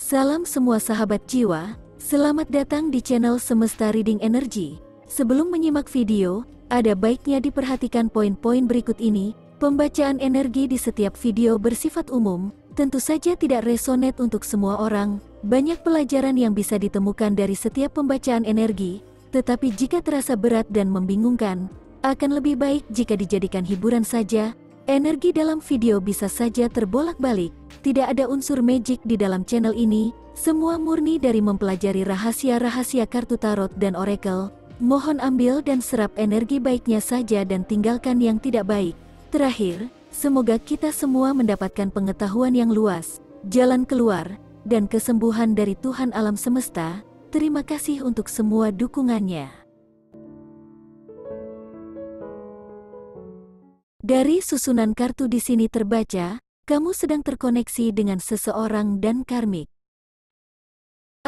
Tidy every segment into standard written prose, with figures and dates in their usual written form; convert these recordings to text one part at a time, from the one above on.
Salam semua sahabat jiwa, selamat datang di channel Semesta Reading Energy. Sebelum menyimak video, ada baiknya diperhatikan poin-poin berikut ini. Pembacaan energi di setiap video bersifat umum, tentu saja tidak resonate untuk semua orang. Banyak pelajaran yang bisa ditemukan dari setiap pembacaan energi, tetapi jika terasa berat dan membingungkan, akan lebih baik jika dijadikan hiburan saja. Energi dalam video bisa saja terbolak-balik, tidak ada unsur magic di dalam channel ini, semua murni dari mempelajari rahasia-rahasia kartu tarot dan oracle. Mohon ambil dan serap energi baiknya saja dan tinggalkan yang tidak baik. Terakhir, semoga kita semua mendapatkan pengetahuan yang luas, jalan keluar, dan kesembuhan dari Tuhan alam semesta. Terima kasih untuk semua dukungannya. Dari susunan kartu di sini terbaca, kamu sedang terkoneksi dengan seseorang dan karmik.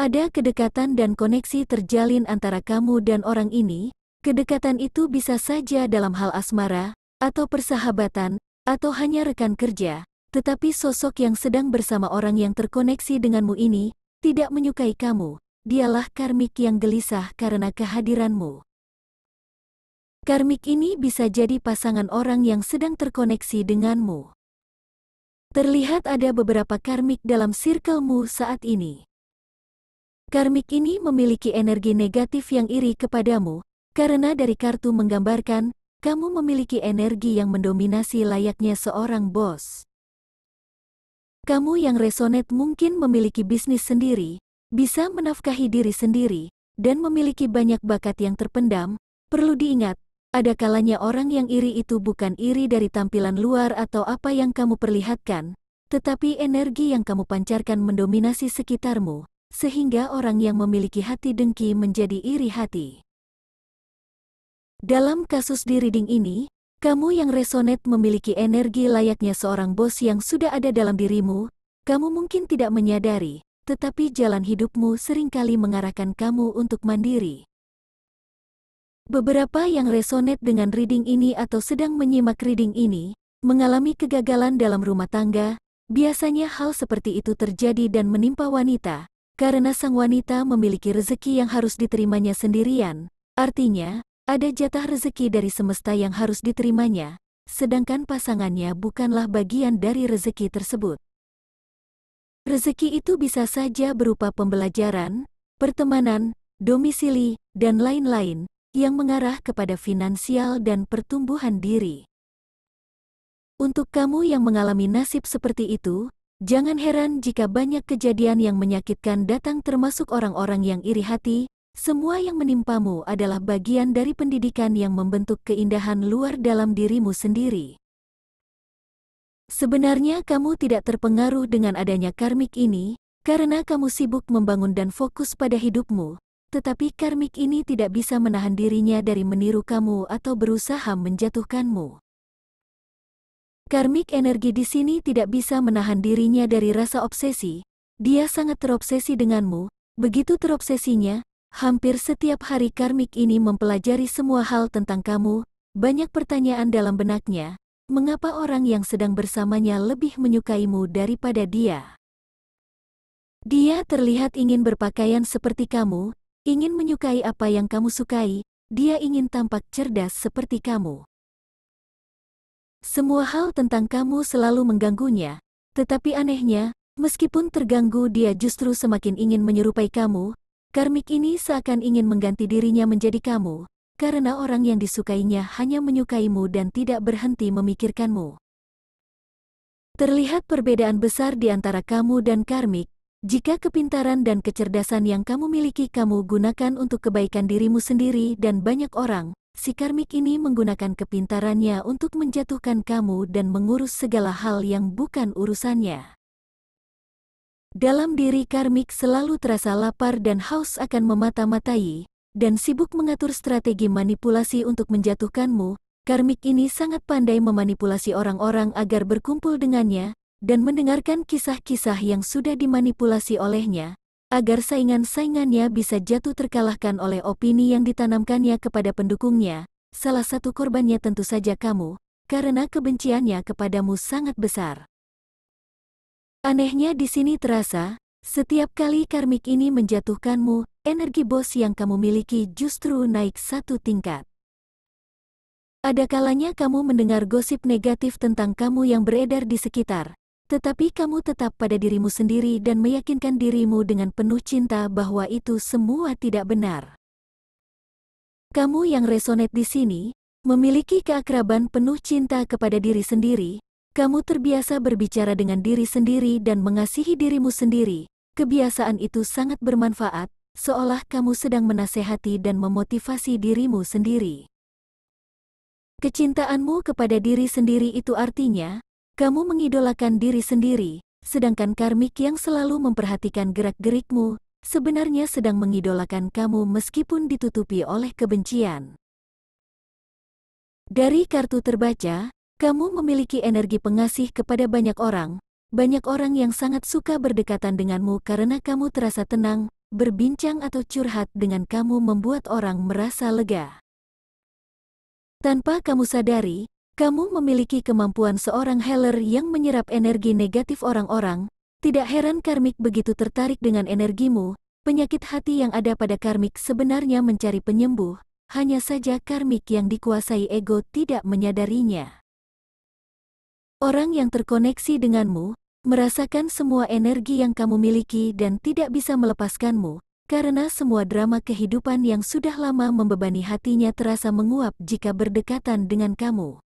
Ada kedekatan dan koneksi terjalin antara kamu dan orang ini. Kedekatan itu bisa saja dalam hal asmara, atau persahabatan, atau hanya rekan kerja. Tetapi sosok yang sedang bersama orang yang terkoneksi denganmu ini, tidak menyukai kamu. Dialah karmik yang gelisah karena kehadiranmu. Karmik ini bisa jadi pasangan orang yang sedang terkoneksi denganmu. Terlihat ada beberapa karmik dalam circle-mu saat ini. Karmik ini memiliki energi negatif yang iri kepadamu, karena dari kartu menggambarkan, kamu memiliki energi yang mendominasi layaknya seorang bos. Kamu yang resonate mungkin memiliki bisnis sendiri, bisa menafkahi diri sendiri, dan memiliki banyak bakat yang terpendam. Perlu diingat, ada kalanya orang yang iri itu bukan iri dari tampilan luar atau apa yang kamu perlihatkan, tetapi energi yang kamu pancarkan mendominasi sekitarmu, sehingga orang yang memiliki hati dengki menjadi iri hati. Dalam kasus di reading ini, kamu yang resonate memiliki energi layaknya seorang bos yang sudah ada dalam dirimu. Kamu mungkin tidak menyadari, tetapi jalan hidupmu seringkali mengarahkan kamu untuk mandiri. Beberapa yang resonate dengan reading ini atau sedang menyimak reading ini, mengalami kegagalan dalam rumah tangga. Biasanya hal seperti itu terjadi dan menimpa wanita, karena sang wanita memiliki rezeki yang harus diterimanya sendirian. Artinya, ada jatah rezeki dari semesta yang harus diterimanya, sedangkan pasangannya bukanlah bagian dari rezeki tersebut. Rezeki itu bisa saja berupa pembelajaran, pertemanan, domisili, dan lain-lain, yang mengarah kepada finansial dan pertumbuhan diri. Untuk kamu yang mengalami nasib seperti itu, jangan heran jika banyak kejadian yang menyakitkan datang termasuk orang-orang yang iri hati. Semua yang menimpamu adalah bagian dari pendidikan yang membentuk keindahan luar dalam dirimu sendiri. Sebenarnya kamu tidak terpengaruh dengan adanya karmik ini, karena kamu sibuk membangun dan fokus pada hidupmu. Tetapi karmik ini tidak bisa menahan dirinya dari meniru kamu atau berusaha menjatuhkanmu. Karmik energi di sini tidak bisa menahan dirinya dari rasa obsesi. Dia sangat terobsesi denganmu. Begitu terobsesinya, hampir setiap hari karmik ini mempelajari semua hal tentang kamu. Banyak pertanyaan dalam benaknya. Mengapa orang yang sedang bersamanya lebih menyukaimu daripada dia? Dia terlihat ingin berpakaian seperti kamu, ingin menyukai apa yang kamu sukai, dia ingin tampak cerdas seperti kamu. Semua hal tentang kamu selalu mengganggunya, tetapi anehnya, meskipun terganggu dia justru semakin ingin menyerupai kamu. Karmik ini seakan ingin mengganti dirinya menjadi kamu, karena orang yang disukainya hanya menyukaimu dan tidak berhenti memikirkanmu. Terlihat perbedaan besar di antara kamu dan karmik. Jika kepintaran dan kecerdasan yang kamu miliki kamu gunakan untuk kebaikan dirimu sendiri dan banyak orang, si karmik ini menggunakan kepintarannya untuk menjatuhkan kamu dan mengurus segala hal yang bukan urusannya. Dalam diri karmik selalu terasa lapar dan haus akan memata-matai, dan sibuk mengatur strategi manipulasi untuk menjatuhkanmu. Karmik ini sangat pandai memanipulasi orang-orang agar berkumpul dengannya, dan mendengarkan kisah-kisah yang sudah dimanipulasi olehnya, agar saingan-saingannya bisa jatuh terkalahkan oleh opini yang ditanamkannya kepada pendukungnya. Salah satu korbannya tentu saja kamu, karena kebenciannya kepadamu sangat besar. Anehnya di sini terasa, Setiap kali karmik ini menjatuhkanmu, energi bos yang kamu miliki justru naik satu tingkat. Ada kalanya kamu mendengar gosip negatif tentang kamu yang beredar di sekitar, tetapi kamu tetap pada dirimu sendiri dan meyakinkan dirimu dengan penuh cinta bahwa itu semua tidak benar. Kamu yang resonate di sini, memiliki keakraban penuh cinta kepada diri sendiri, kamu terbiasa berbicara dengan diri sendiri dan mengasihi dirimu sendiri. Kebiasaan itu sangat bermanfaat, seolah kamu sedang menasehati dan memotivasi dirimu sendiri. Kecintaanmu kepada diri sendiri itu artinya, kamu mengidolakan diri sendiri, sedangkan karmik yang selalu memperhatikan gerak-gerikmu, sebenarnya sedang mengidolakan kamu meskipun ditutupi oleh kebencian. Dari kartu terbaca, kamu memiliki energi pengasih kepada banyak orang yang sangat suka berdekatan denganmu karena kamu terasa tenang, berbincang atau curhat dengan kamu membuat orang merasa lega. Tanpa kamu sadari, kamu memiliki kemampuan seorang healer yang menyerap energi negatif orang-orang. Tidak heran karmik begitu tertarik dengan energimu. Penyakit hati yang ada pada karmik sebenarnya mencari penyembuh, hanya saja karmik yang dikuasai ego tidak menyadarinya. Orang yang terkoneksi denganmu, merasakan semua energi yang kamu miliki dan tidak bisa melepaskanmu, karena semua drama kehidupan yang sudah lama membebani hatinya terasa menguap jika berdekatan dengan kamu.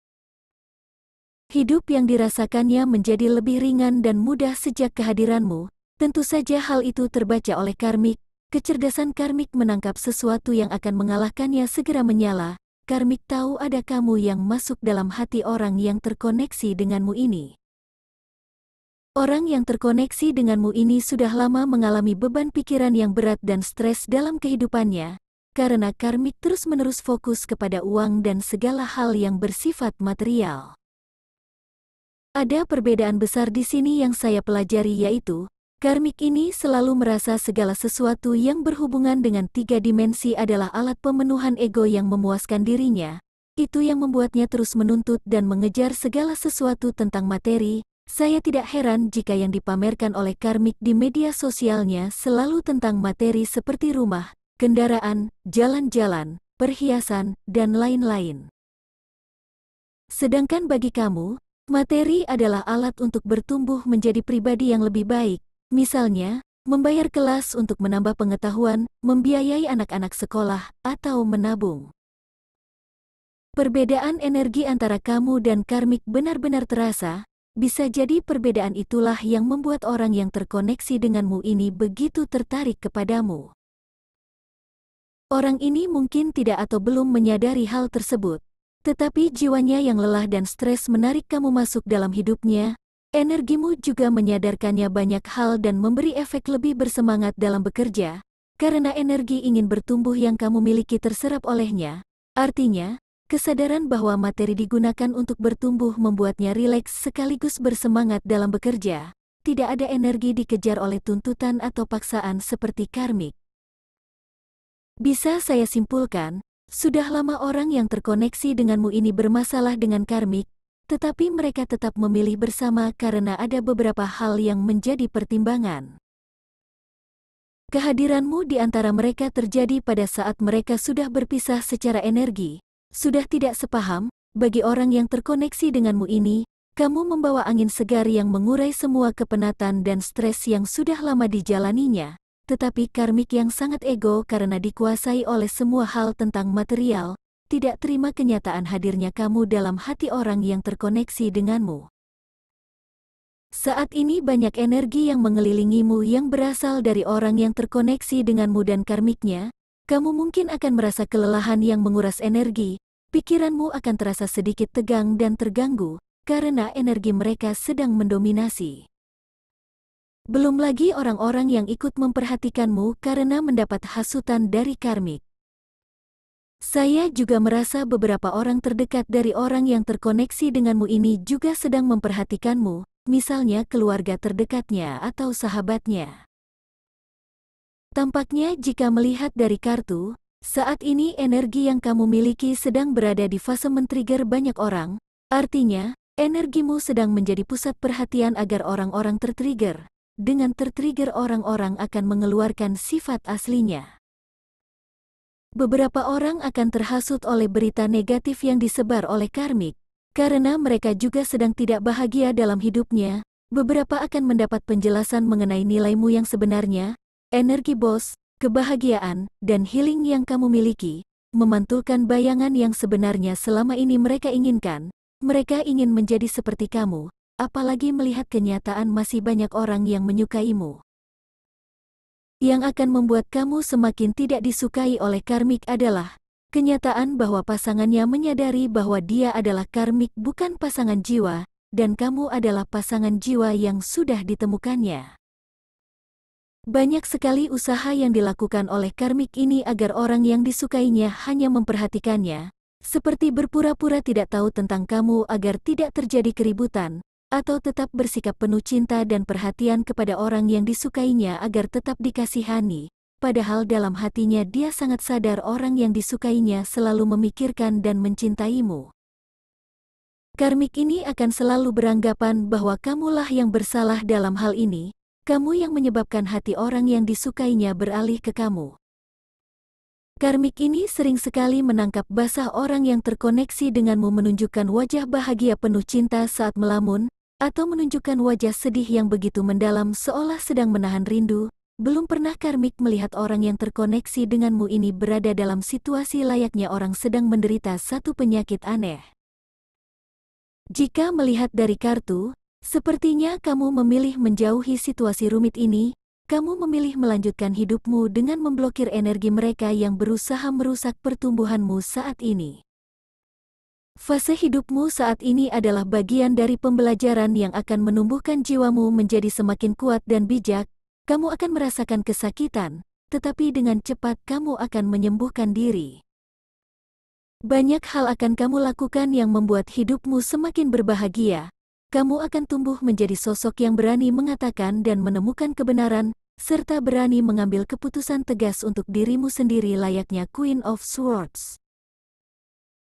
Hidup yang dirasakannya menjadi lebih ringan dan mudah sejak kehadiranmu. Tentu saja hal itu terbaca oleh karmik. Kecerdasan karmik menangkap sesuatu yang akan mengalahkannya segera menyala. Karmik tahu ada kamu yang masuk dalam hati orang yang terkoneksi denganmu ini. Orang yang terkoneksi denganmu ini sudah lama mengalami beban pikiran yang berat dan stres dalam kehidupannya, karena karmik terus-menerus fokus kepada uang dan segala hal yang bersifat material. Ada perbedaan besar di sini yang saya pelajari, yaitu karmik ini selalu merasa segala sesuatu yang berhubungan dengan 3 dimensi adalah alat pemenuhan ego yang memuaskan dirinya. Itu yang membuatnya terus menuntut dan mengejar segala sesuatu tentang materi. Saya tidak heran jika yang dipamerkan oleh karmik di media sosialnya selalu tentang materi seperti rumah, kendaraan, jalan-jalan, perhiasan, dan lain-lain. Sedangkan bagi kamu, materi adalah alat untuk bertumbuh menjadi pribadi yang lebih baik. Misalnya, membayar kelas untuk menambah pengetahuan, membiayai anak-anak sekolah, atau menabung. Perbedaan energi antara kamu dan karmik benar-benar terasa. Bisa jadi perbedaan itulah yang membuat orang yang terkoneksi denganmu ini begitu tertarik kepadamu. Orang ini mungkin tidak atau belum menyadari hal tersebut, tetapi jiwanya yang lelah dan stres menarik kamu masuk dalam hidupnya. Energimu juga menyadarkannya banyak hal dan memberi efek lebih bersemangat dalam bekerja, karena energi ingin bertumbuh yang kamu miliki terserap olehnya. Artinya, kesadaran bahwa materi digunakan untuk bertumbuh membuatnya rileks sekaligus bersemangat dalam bekerja. Tidak ada energi dikejar oleh tuntutan atau paksaan seperti karmik. Bisa saya simpulkan, sudah lama orang yang terkoneksi denganmu ini bermasalah dengan karmik, tetapi mereka tetap memilih bersama karena ada beberapa hal yang menjadi pertimbangan. Kehadiranmu di antara mereka terjadi pada saat mereka sudah berpisah secara energi. Sudah tidak sepaham, bagi orang yang terkoneksi denganmu ini, kamu membawa angin segar yang mengurai semua kepenatan dan stres yang sudah lama dijalaninya. Tetapi karmik yang sangat ego karena dikuasai oleh semua hal tentang material, tidak terima kenyataan hadirnya kamu dalam hati orang yang terkoneksi denganmu. Saat ini banyak energi yang mengelilingimu yang berasal dari orang yang terkoneksi denganmu dan karmiknya. Kamu mungkin akan merasa kelelahan yang menguras energi, pikiranmu akan terasa sedikit tegang dan terganggu, karena energi mereka sedang mendominasi. Belum lagi orang-orang yang ikut memperhatikanmu karena mendapat hasutan dari karmik. Saya juga merasa beberapa orang terdekat dari orang yang terkoneksi denganmu ini juga sedang memperhatikanmu, misalnya keluarga terdekatnya atau sahabatnya. Tampaknya jika melihat dari kartu, saat ini energi yang kamu miliki sedang berada di fase men-trigger banyak orang, artinya, energimu sedang menjadi pusat perhatian agar orang-orang tertrigger. dengan tertrigger orang-orang akan mengeluarkan sifat aslinya. Beberapa orang akan terhasut oleh berita negatif yang disebar oleh karmik, karena mereka juga sedang tidak bahagia dalam hidupnya. Beberapa akan mendapat penjelasan mengenai nilaimu yang sebenarnya, energi bos, kebahagiaan, dan healing yang kamu miliki, memantulkan bayangan yang sebenarnya selama ini mereka inginkan. Mereka ingin menjadi seperti kamu, apalagi melihat kenyataan masih banyak orang yang menyukaimu. Yang akan membuat kamu semakin tidak disukai oleh karmik adalah kenyataan bahwa pasangannya menyadari bahwa dia adalah karmik bukan pasangan jiwa, dan kamu adalah pasangan jiwa yang sudah ditemukannya. Banyak sekali usaha yang dilakukan oleh karmik ini agar orang yang disukainya hanya memperhatikannya, seperti berpura-pura tidak tahu tentang kamu agar tidak terjadi keributan, atau tetap bersikap penuh cinta dan perhatian kepada orang yang disukainya agar tetap dikasihani, padahal dalam hatinya dia sangat sadar orang yang disukainya selalu memikirkan dan mencintaimu. Karmik ini akan selalu beranggapan bahwa kamulah yang bersalah dalam hal ini, kamu yang menyebabkan hati orang yang disukainya beralih ke kamu. Karmik ini sering sekali menangkap basah orang yang terkoneksi denganmu menunjukkan wajah bahagia penuh cinta saat melamun, atau menunjukkan wajah sedih yang begitu mendalam seolah sedang menahan rindu. Belum pernah karmik melihat orang yang terkoneksi denganmu ini berada dalam situasi layaknya orang sedang menderita satu penyakit aneh. Jika melihat dari kartu, sepertinya kamu memilih menjauhi situasi rumit ini. Kamu memilih melanjutkan hidupmu dengan memblokir energi mereka yang berusaha merusak pertumbuhanmu saat ini. Fase hidupmu saat ini adalah bagian dari pembelajaran yang akan menumbuhkan jiwamu menjadi semakin kuat dan bijak. Kamu akan merasakan kesakitan, tetapi dengan cepat kamu akan menyembuhkan diri. Banyak hal akan kamu lakukan yang membuat hidupmu semakin berbahagia. Kamu akan tumbuh menjadi sosok yang berani mengatakan dan menemukan kebenaran, serta berani mengambil keputusan tegas untuk dirimu sendiri layaknya Queen of Swords.